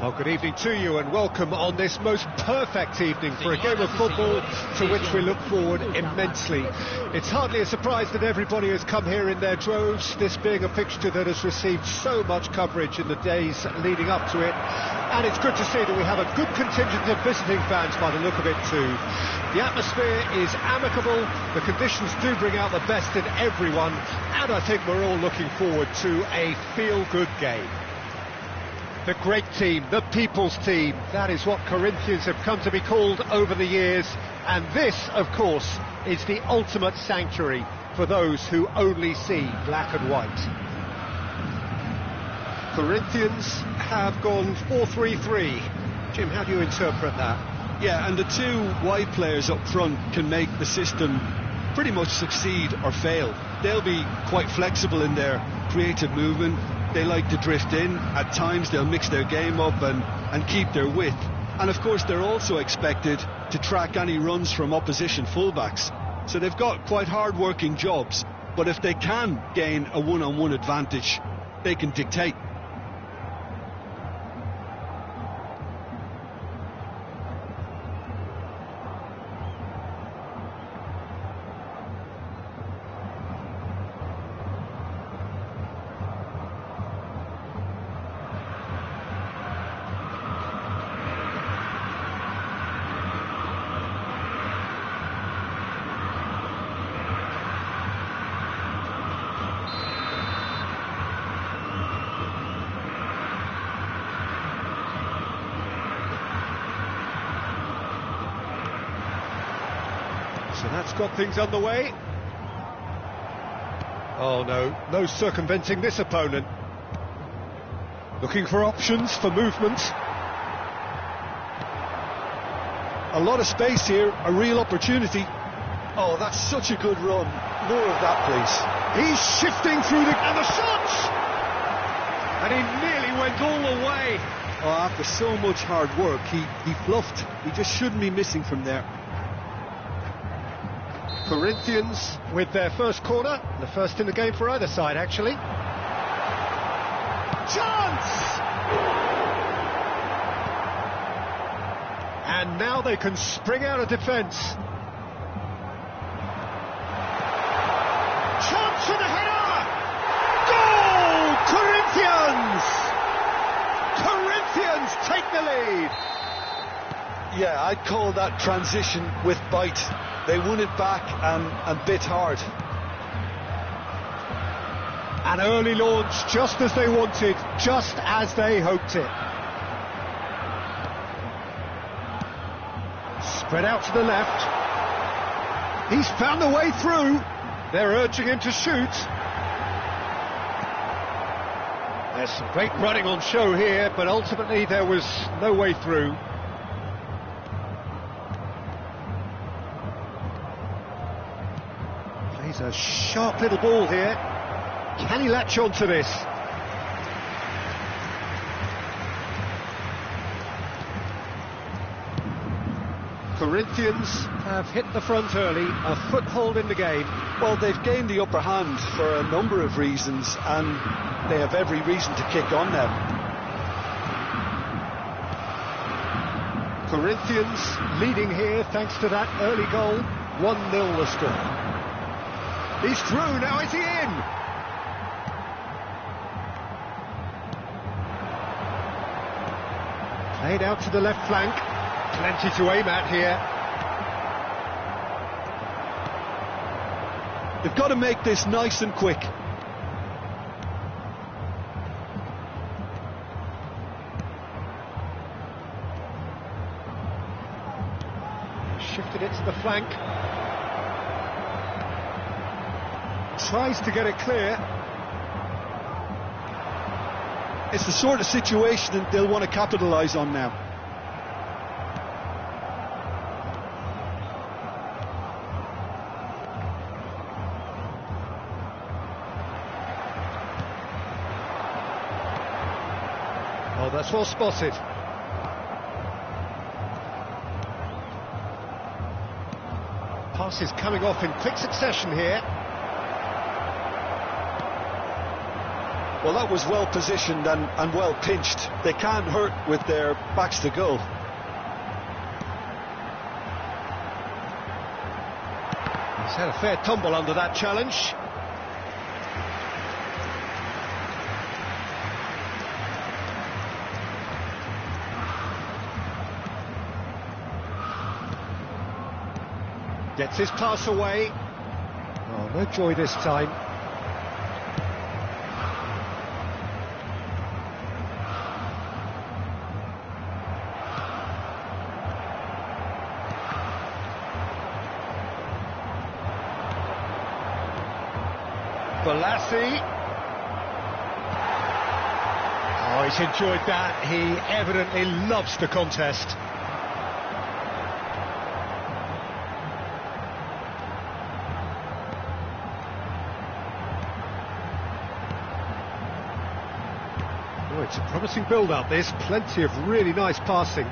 Well, good evening to you and welcome on this most perfect evening for a game of football to which we look forward immensely. It's hardly a surprise that everybody has come here in their droves, this being a fixture that has received so much coverage in the days leading up to it. And it's good to see that we have a good contingent of visiting fans by the look of it too. The atmosphere is amicable, the conditions do bring out the best in everyone, and I think we're all looking forward to a feel-good game. The great team, the people's team, that is what Corinthians have come to be called over the years, and this, of course, is the ultimate sanctuary for those who only see black and white. Corinthians have gone 4-3-3. Jim, how do you interpret that? Yeah, and the two wide players up front can make the system pretty much succeed or fail. They'll be quite flexible in their creative movement. They like to drift in. At times they'll mix their game up and keep their width. And of course they're also expected to track any runs from opposition fullbacks. So they've got quite hard-working jobs, but if they can gain a one-on-one advantage, they can dictate. So that's got things underway. Oh no, no circumventing this opponent. Looking for options for movement. A lot of space here, a real opportunity. Oh, that's such a good run. More of that, please. He's shifting through and the shot! And he nearly went all the way. Oh, after so much hard work, he bluffed. He just shouldn't be missing from there. Corinthians with their first corner, the first in the game for either side actually. Chance! And now they can spring out of defence. Chance and a header! Goal! Corinthians! Corinthians take the lead! Yeah, I'd call that transition with bite. They won it back and bit hard. An early launch, just as they wanted, just as they hoped it. Spread out to the left. He's found a way through. They're urging him to shoot. There's some great running on show here, but ultimately there was no way through. Plays a sharp little ball here. Can he latch on to this? Corinthians have hit the front early, a foothold in the game. Well, they've gained the upper hand for a number of reasons, and they have every reason to kick on now. Corinthians leading here thanks to that early goal. 1-0 the score. He's through, now is he in? Played out to the left flank. Plenty to aim at here. They've got to make this nice and quick. Shifted it to the flank. Tries to get it clear. It's the sort of situation that they'll want to capitalise on now. Oh, that's well spotted. Passes coming off in quick succession here. Well, that was well positioned and well pinched. They can't hurt with their backs to goal. He's had a fair tumble under that challenge. Gets his pass away. Oh, no joy this time. Balassi. Oh, he's enjoyed that. He evidently loves the contest. Oh, it's a promising build-up, this. Plenty of really nice passing.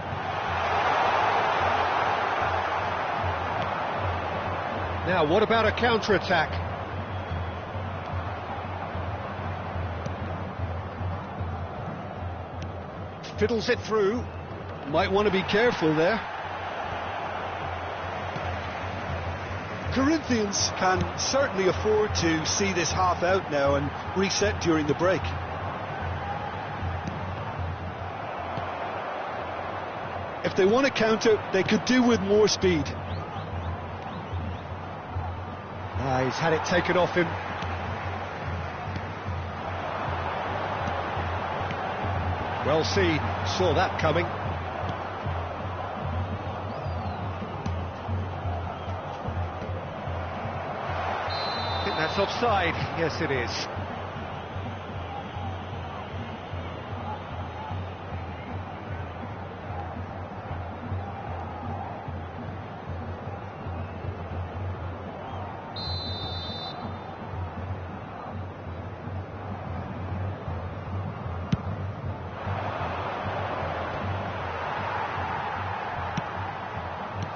Now, what about a counter-attack? Fiddles it through. Might want to be careful there. Corinthians can certainly afford to see this half out now and reset during the break. If they want to counter, they could do with more speed. He's had it taken off him. Well seen, saw that coming. I think that's offside. Yes, it is.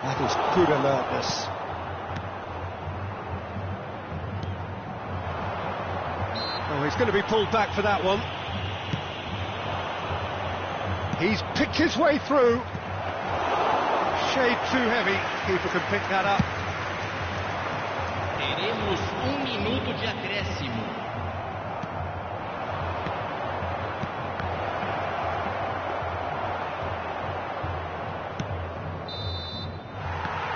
That is good alertness. Oh, he's going to be pulled back for that one. He's picked his way through. Shade too heavy. Keeper can pick that up. Teremos minuto de acréscimo.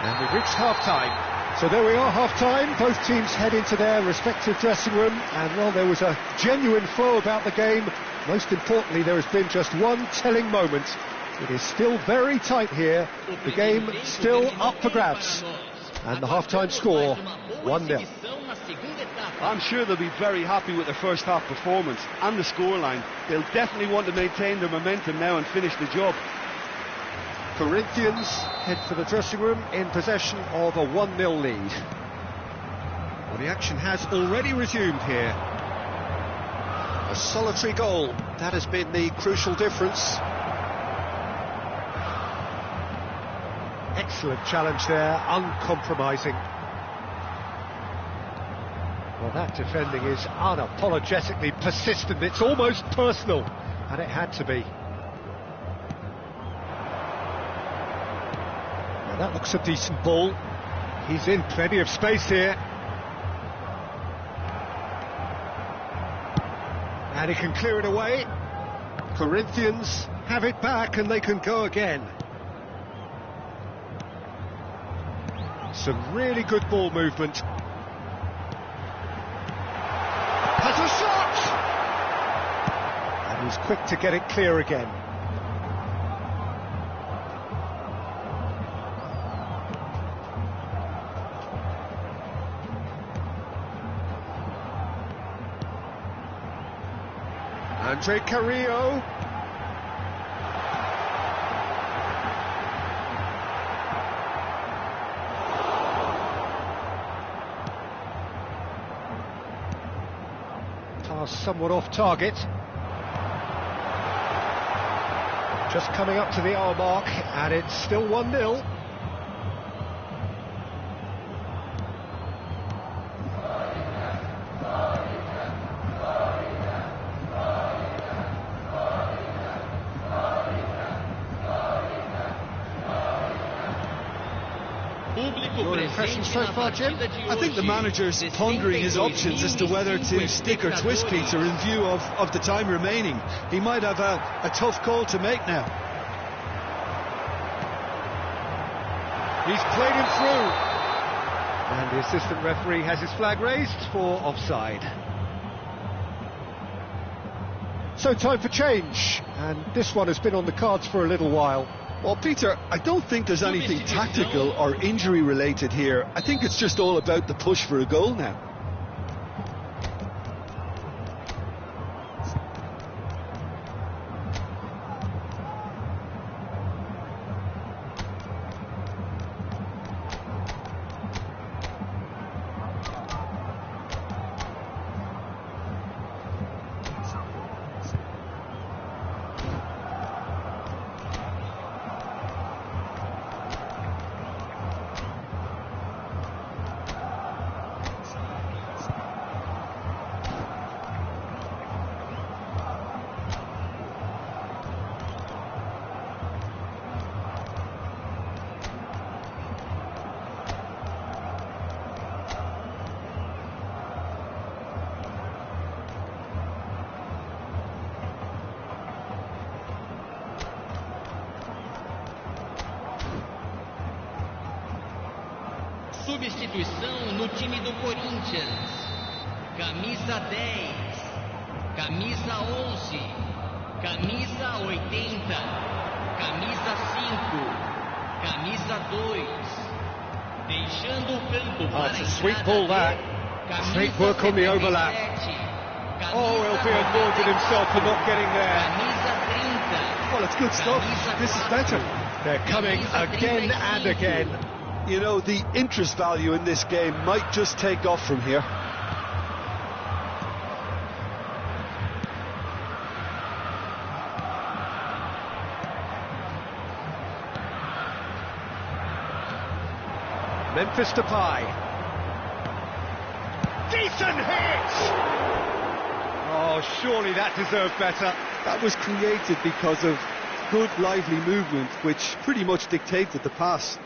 And we've reached half-time. So there we are, half-time. Both teams head into their respective dressing room. And, well, there was a genuine flow about the game. Most importantly, there has been just one telling moment. It is still very tight here. The game still up for grabs. And the half-time score, 1-0. I'm sure they'll be very happy with their first half performance and the scoreline. They'll definitely want to maintain their momentum now and finish the job. Corinthians head for the dressing room in possession of a 1-0 lead. Well, the action has already resumed here. A solitary goal, that has been the crucial difference. Excellent challenge there, uncompromising. Well, that defending is unapologetically persistent, it's almost personal, and it had to be. That looks a decent ball. He's in plenty of space here. And he can clear it away. Corinthians have it back and they can go again. Some really good ball movement. Has a shot! And he's quick to get it clear again. Andre Carrillo. Pass somewhat off target. Just coming up to the hour mark, and it's still 1-0. Your impression so far, Jim? I think the manager's pondering his options as to whether to stick or twist, Peter, in view of the time remaining. He might have a tough call to make now. He's played him through. And the assistant referee has his flag raised for offside. So time for change, and this one has been on the cards for a little while. Well, Peter, I don't think there's anything tactical or injury related here. I think it's just all about the push for a goal now. Substituição no time do Corinthians. Camisa 10, camisa 11, camisa 80, camisa 5, camisa 2. Deixando o campo para It's a sweet ball that. Great work on the overlap. Oh, he'll be annoyed with himself for not getting there. Well, it's good stuff. This is better. They're coming again and again. You know, the interest value in this game might just take off from here. Memphis Depay. Decent hit! Oh, surely that deserved better. That was created because of good, lively movement, which pretty much dictated the pass.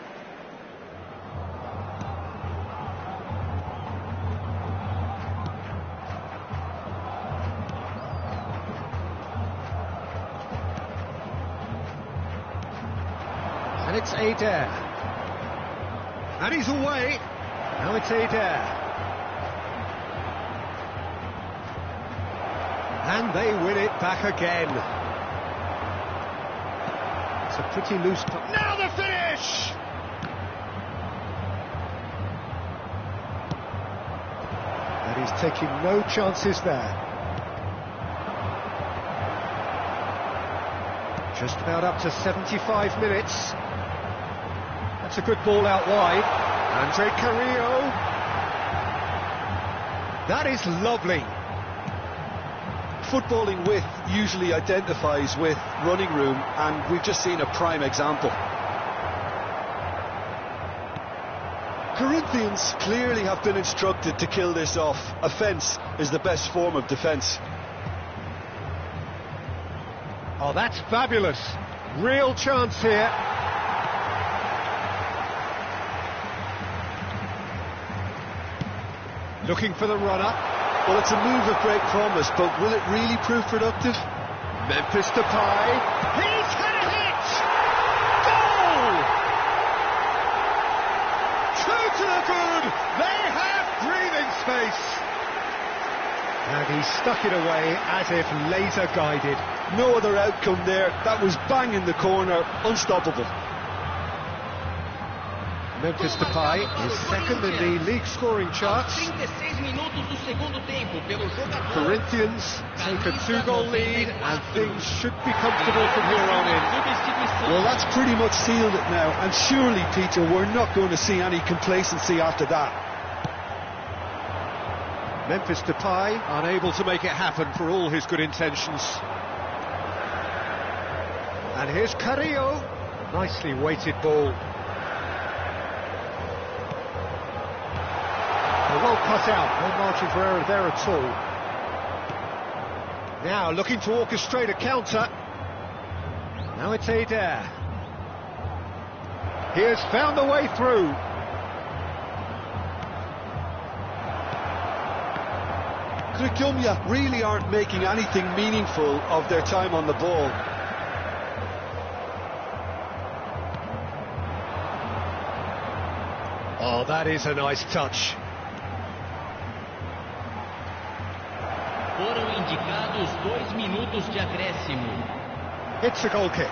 And it's Adair. And he's away. Now it's Adair. And they win it back again. It's a pretty loose... Now the finish! And he's taking no chances there. Just about up to 75 minutes. That's a good ball out wide. Andre Carrillo. That is lovely. Footballing width usually identifies with running room, and we've just seen a prime example. Corinthians clearly have been instructed to kill this off. Offence is the best form of defence. Oh, that's fabulous. Real chance here. Looking for the runner. Well, it's a move of great promise, but will it really prove productive? Memphis Depay. He's had a hit! Goal! Two to the good. They have breathing space. And he stuck it away as if laser guided. No other outcome there. That was bang in the corner, unstoppable. Memphis Depay is second in the league scoring charts. Corinthians take a 2-goal lead and things should be comfortable from here on in. Well, that's pretty much sealed it now, and surely, Peter, we're not going to see any complacency after that. Memphis Depay unable to make it happen for all his good intentions. And here's Carrillo. Nicely weighted ball. Well cut out, no margin for error there at all. Now looking to orchestrate a counter. Now it's Adair. He has found the way through. Krikunya really aren't making anything meaningful of their time on the ball. Oh, that is a nice touch. Foram indicados 2 minutos de acréscimo. Hits a goal kick.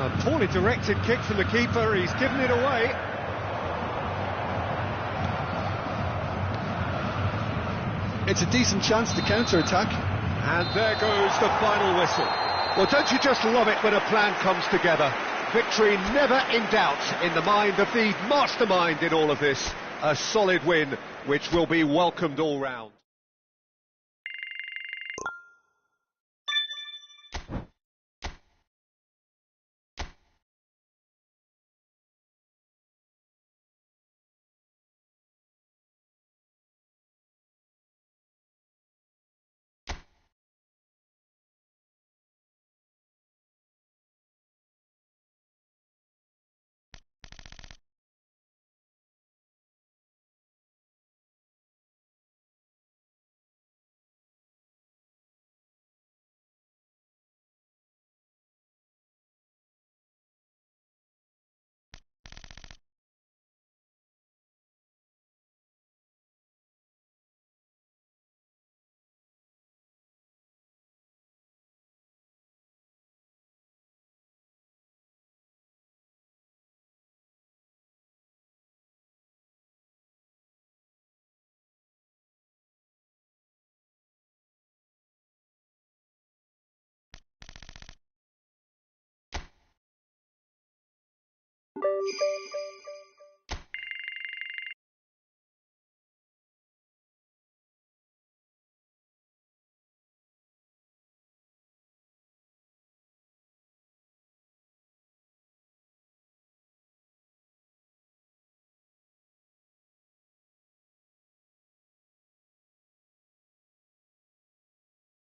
A poorly directed kick from the keeper, he's given it away. It's a decent chance to counter-attack. And there goes the final whistle. Well, don't you just love it when a plan comes together? Victory never in doubt in the mind of the mastermind in all of this. A solid win, which will be welcomed all round.